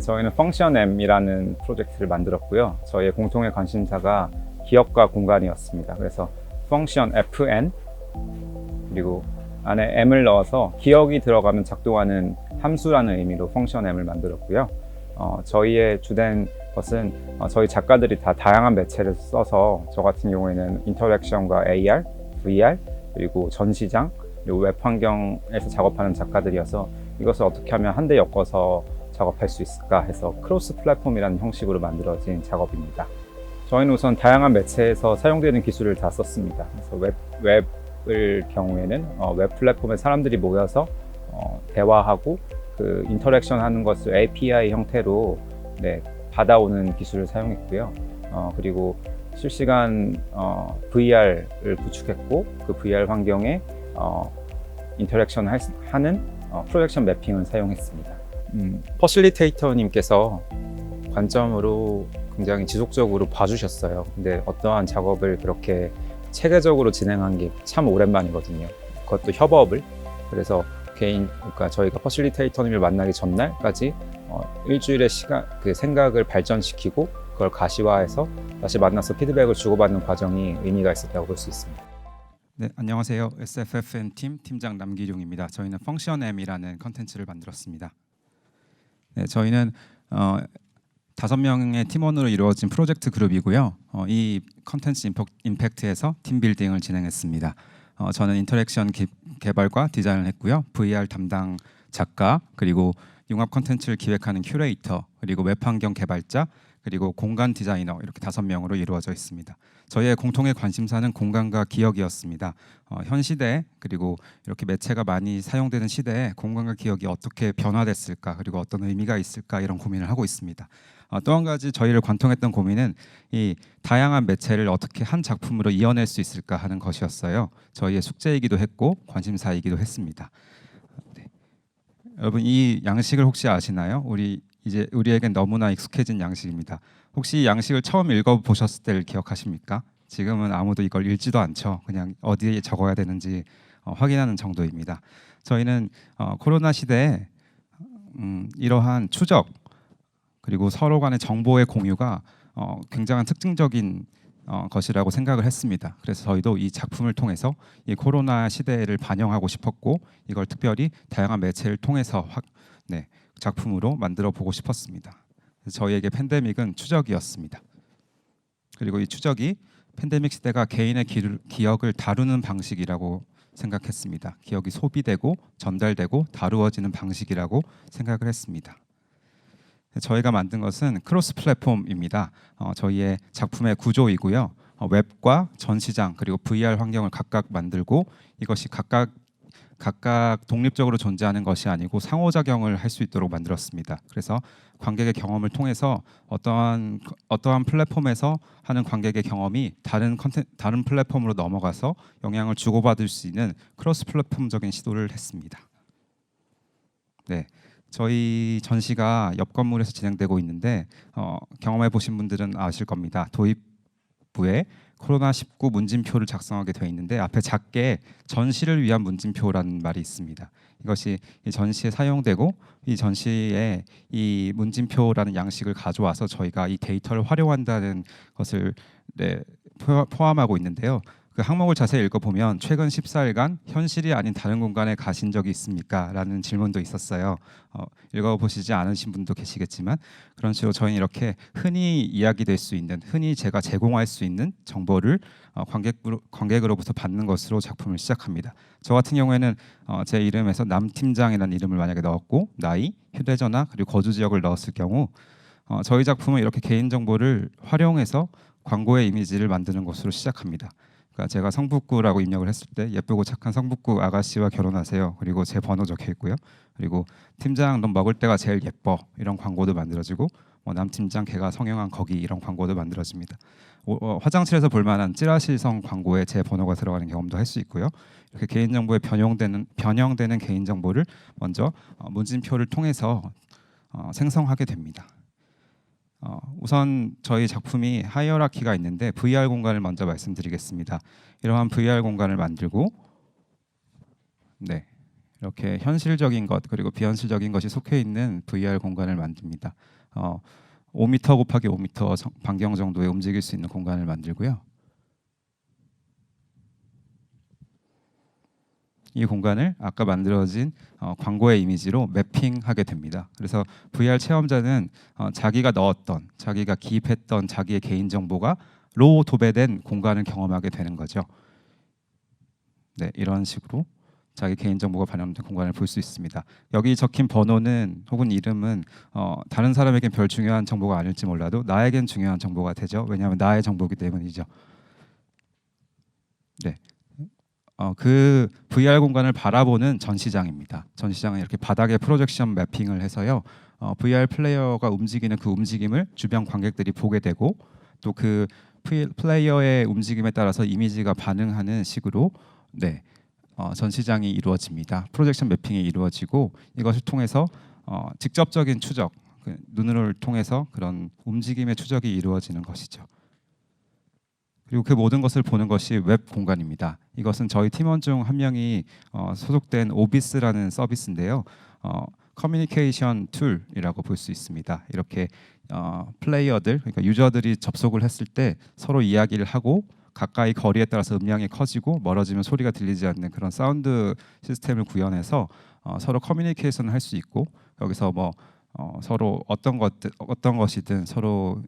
저희는 펑션 M이라는 프로젝트를 만들었고요. 저희의 공통의 관심사가 기억과 공간이었습니다. 그래서 펑션 FN 그리고 안에 M을 넣어서 기억이 들어가면 작동하는 함수라는 의미로 펑션 M을 만들었고요. 저희의 주된 것은 저희 작가들이 다 다양한 매체를 써서 저 같은 경우에는 인터랙션과 AR, VR 그리고 전시장 그리고 웹 환경에서 작업하는 작가들이어서 이것을 어떻게 하면 한데 엮어서 작업할 수 있을까 해서 크로스 플랫폼이라는 형식으로 만들어진 작업입니다. 저희는 우선 다양한 매체에서 사용되는 기술을 다 썼습니다. 그래서 웹을 경우에는 웹 플랫폼에 사람들이 모여서 대화하고 그 인터랙션 하는 것을 API 형태로 받아오는 기술을 사용했고요. 그리고 실시간 VR을 구축했고 그 VR 환경에 인터랙션 하는 프로젝션 매핑을 사용했습니다. 퍼실리테이터님께서 관점으로 굉장히 지속적으로 봐주셨어요. 근데 어떠한 작업을 그렇게 체계적으로 진행한 게 참 오랜만이거든요. 그것도 협업을. 그래서 그러니까 저희가 퍼실리테이터님을 만나기 전날까지 일주일의 시간, 그 생각을 발전시키고 그걸 가시화해서 다시 만나서 피드백을 주고받는 과정이 의미가 있었다고 볼 수 있습니다. 네, 안녕하세요. SFFN 팀 팀장 남기룡입니다. 저희는 펑션 M이라는 컨텐츠를 만들었습니다. 네, 저희는 5명의 팀원으로 이루어진 프로젝트 그룹이고요. 이 컨텐츠 임팩트에서 팀 빌딩을 진행했습니다. 저는 인터랙션 개발과 디자인을 했고요. VR 담당 작가, 그리고 융합 컨텐츠를 기획하는 큐레이터, 그리고 웹 환경 개발자, 그리고 공간 디자이너 이렇게 5명으로 이루어져 있습니다. 저희의 공통의 관심사는 공간과 기억이었습니다. 현 시대 그리고 이렇게 매체가 많이 사용되는 시대에 공간과 기억이 어떻게 변화됐을까, 그리고 어떤 의미가 있을까, 이런 고민을 하고 있습니다. 또 한 가지 저희를 관통했던 고민은 이 다양한 매체를 어떻게 한 작품으로 이어낼 수 있을까 하는 것이었어요. 저희의 숙제이기도 했고 관심사이기도 했습니다. 네. 여러분, 이 양식을 혹시 아시나요? 우리에겐 너무나 익숙해진 양식입니다. 혹시 이 양식을 처음 읽어보셨을 때를 기억하십니까? 지금은 아무도 이걸 읽지도 않죠. 그냥 어디에 적어야 되는지 확인하는 정도입니다. 저희는 코로나 시대에 이러한 추적 그리고 서로 간의 정보의 공유가 굉장한 특징적인 것이라고 생각을 했습니다. 그래서 저희도 이 작품을 통해서 이 코로나 시대를 반영하고 싶었고, 이걸 특별히 다양한 매체를 통해서 작품으로 만들어 보고 싶었습니다. 그래서 저희에게 팬데믹은 추적이었습니다. 그리고 이 추적이 팬데믹 시대가 개인의 기억을 다루는 방식이라고 생각했습니다. 기억이 소비되고 전달되고 다루어지는 방식이라고 생각을 했습니다. 저희가 만든 것은 크로스 플랫폼입니다. 저희의 작품의 구조이고요. 웹과 전시장 그리고 VR 환경을 각각 만들고, 이것이 각각 독립적으로 존재하는 것이 아니고 상호작용을 할 수 있도록 만들었습니다. 그래서 관객의 경험을 통해서 어떠한 플랫폼에서 하는 관객의 경험이 다른 플랫폼으로 넘어가서 영향을 주고받을 수 있는 크로스 플랫폼적인 시도를 했습니다. 네. 저희 전시가 옆 건물에서 진행되고 있는데 경험해 보신 분들은 아실 겁니다. 도입부에 코로나19 문진표를 작성하게 되어 있는데 앞에 작게 전시를 위한 문진표라는 말이 있습니다. 이것이 이 전시에 사용되고, 이 전시에 이 문진표라는 양식을 가져와서 저희가 이 데이터를 활용한다는 것을 포함하고 있는데요. 그 항목을 자세히 읽어보면 최근 14일간 현실이 아닌 다른 공간에 가신 적이 있습니까? 라는 질문도 있었어요. 읽어보시지 않으신 분도 계시겠지만, 그런 식으로 저희는 이렇게 흔히 이야기될 수 있는, 흔히 제가 제공할 수 있는 정보를 관객으로부터 받는 것으로 작품을 시작합니다. 저 같은 경우에는 제 이름에서 남팀장이라는 이름을 만약에 넣었고, 나이, 휴대전화, 그리고 거주 지역을 넣었을 경우 저희 작품은 이렇게 개인정보를 활용해서 광고의 이미지를 만드는 것으로 시작합니다. 그러니까 제가 성북구라고 입력을 했을 때 예쁘고 착한 성북구 아가씨와 결혼하세요. 그리고 제 번호 적혀 있고요. 그리고 팀장 넌 먹을 때가 제일 예뻐, 이런 광고도 만들어지고, 남팀장 걔가 성형한 거기, 이런 광고도 만들어집니다. 화장실에서 볼만한 찌라시성 광고에 제 번호가 들어가는 경험도 할 수 있고요. 이렇게 개인정보에 변형되는 개인정보를 먼저 문진표를 통해서 생성하게 됩니다. 우선 저희 작품이 하이어라키가 있는데 VR 공간을 먼저 말씀드리겠습니다. 이러한 VR 공간을 만들고, 이렇게 현실적인 것 그리고 비현실적인 것이 속해 있는 VR 공간을 만듭니다. 5m 곱하기 5m 반경 정도에 움직일 수 있는 공간을 만들고요. 이 공간을 아까 만들어진 광고의 이미지로 매핑하게 됩니다. 그래서 VR 체험자는 자기가 넣었던, 자기가 기입했던 자기의 개인 정보가 로 도배된 공간을 경험하게 되는 거죠. 네, 이런 식으로 자기 개인 정보가 반영된 공간을 볼 수 있습니다. 여기 적힌 번호는 혹은 이름은 다른 사람에겐 별 중요한 정보가 아닐지 몰라도 나에겐 중요한 정보가 되죠. 왜냐하면 나의 정보이기 때문이죠. 네. 그 VR 공간을 바라보는 전시장입니다. 전시장은 이렇게 바닥에 프로젝션 매핑을 해서요. VR 플레이어가 움직이는 그 움직임을 주변 관객들이 보게 되고 또 그 플레이어의 움직임에 따라서 이미지가 반응하는 식으로 네, 전시장이 이루어집니다. 프로젝션 매핑이 이루어지고 이것을 통해서 직접적인 추적, 눈을 통해서 그런 움직임의 추적이 이루어지는 것이죠. 그리고 그 모든 것을 보는 것이 웹 공간입니다. 이것은 저희 팀원 중 한 명이 소속된 오비스라는 서비스인데요. 커뮤니케이션 툴이라고 볼 수 있습니다. 이렇게 플레이어들, 그러니까 유저들이 접속을 했을 때 서로 이야기를 하고 가까이 거리에 따라서 음량이 커지고 멀어지면 소리가 들리지 않는 그런 사운드 시스템을 구현해서 서로 커뮤니케이션을 할 수 있고 여기서 뭐 서로 어떤 것이든 서로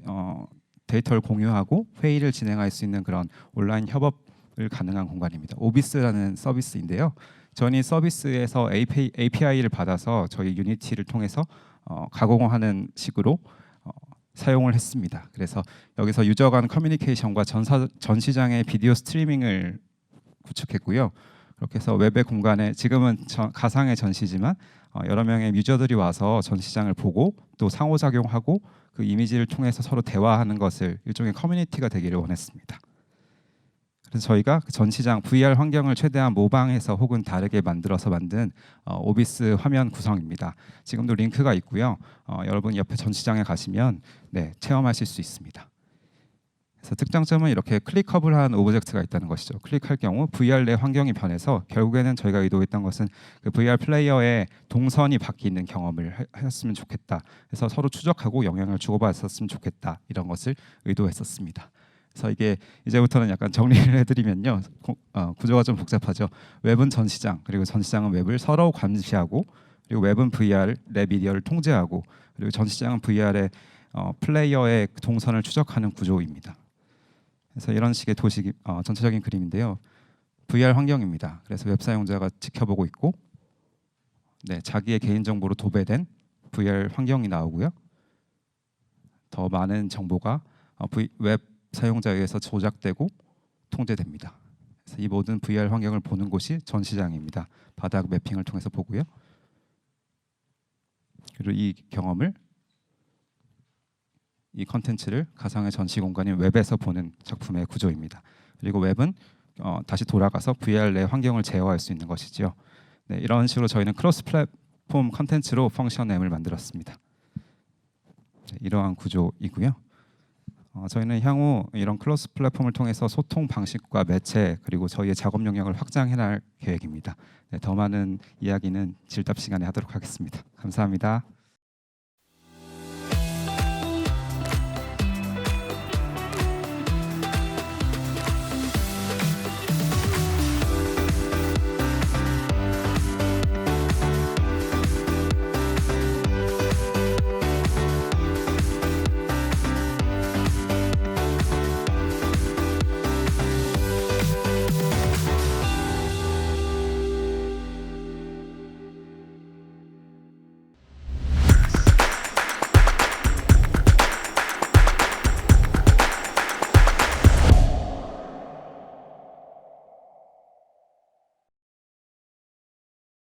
데이터를 공유하고 회의를 진행할 수 있는 그런 온라인 협업을 가능한 공간입니다. 오비스라는 서비스인데요. 저는 이 서비스에서 API를 받아서 저희 유니티를 통해서 가공하는 식으로 사용을 했습니다. 그래서 여기서 유저 간 커뮤니케이션과 전시장의 비디오 스트리밍을 구축했고요. 그렇게 해서 웹의 공간에 지금은 가상의 전시지만 여러 명의 유저들이 와서 전시장을 보고 또 상호작용하고 그 이미지를 통해서 서로 대화하는 것을 일종의 커뮤니티가 되기를 원했습니다. 그래서 저희가 그 전시장 VR 환경을 최대한 모방해서 혹은 다르게 만들어서 만든 오비스 화면 구성입니다. 지금도 링크가 있고요. 여러분 옆에 전시장에 가시면 네, 체험하실 수 있습니다. 그래서 특장점은 이렇게 클릭커블한 오브젝트가 있다는 것이죠. 클릭할 경우 VR 내 환경이 변해서 결국에는 저희가 의도했던 것은 그 VR 플레이어의 동선이 바뀌는 경험을 하셨으면 좋겠다. 그래서 서로 추적하고 영향을 주고받았으면 좋겠다. 이런 것을 의도했었습니다. 그래서 이게 이제부터는 약간 정리를 해드리면요. 구조가 좀 복잡하죠. 웹은 전시장, 그리고 전시장은 웹을 서로 감시하고 그리고 웹은 VR 내 미디어를 통제하고 그리고 전시장은 VR의 플레이어의 동선을 추적하는 구조입니다. 그래서 이런 식의 전체적인 그림인데요. VR 환경입니다. 그래서 웹 사용자가 지켜보고 있고, 네, 자기의 개인 정보로 도배된 VR 환경이 나오고요. 더 많은 정보가 웹 사용자에 의해서 조작되고 통제됩니다. 그래서 이 모든 VR 환경을 보는 곳이 전시장입니다. 바닥 매핑을 통해서 보고요. 그리고 이 경험을 이 컨텐츠를 가상의 전시 공간인 웹에서 보는 작품의 구조입니다. 그리고 웹은 다시 돌아가서 VR 내 환경을 제어할 수 있는 것이지요. 네, 이런 식으로 저희는 크로스 플랫폼 컨텐츠로 펑션 M을 만들었습니다. 네, 이러한 구조이고요. 저희는 향후 이런 크로스 플랫폼을 통해서 소통 방식과 매체 그리고 저희의 작업 영역을 확장해 나갈 계획입니다. 네, 더 많은 이야기는 질답 시간에 하도록 하겠습니다. 감사합니다.